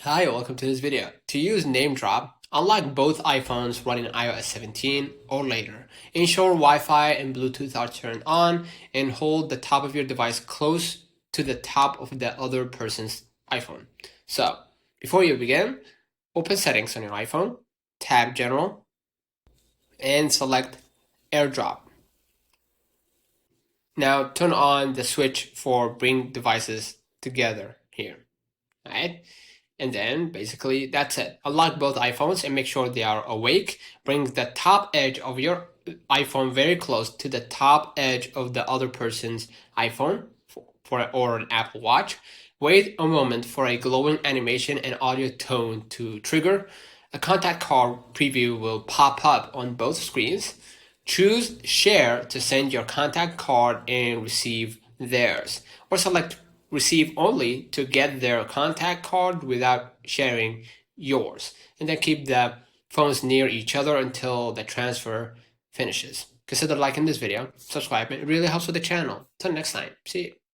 Hi, welcome to this video. To use NameDrop, unlock both iPhones running iOS 17 or later. Ensure Wi-Fi and Bluetooth are turned on and hold the top of your device close to the top of the other person's iPhone. So, before you begin, open Settings on your iPhone, tab General, and select AirDrop. Now turn on the switch for bring devices together here. Alright? And then basically that's it. Unlock both iPhones and make sure they are awake. Bring the top edge of your iPhone very close to the top edge of the other person's iPhone or an Apple Watch. Wait a moment for a glowing animation and audio tone to trigger. A contact card preview will pop up on both screens. Choose Share to send your contact card and receive theirs, or select Receive Only to get their contact card without sharing yours. And then keep the phones near each other until the transfer finishes. Consider liking this video, subscribe, it really helps with the channel. Till next time, see you.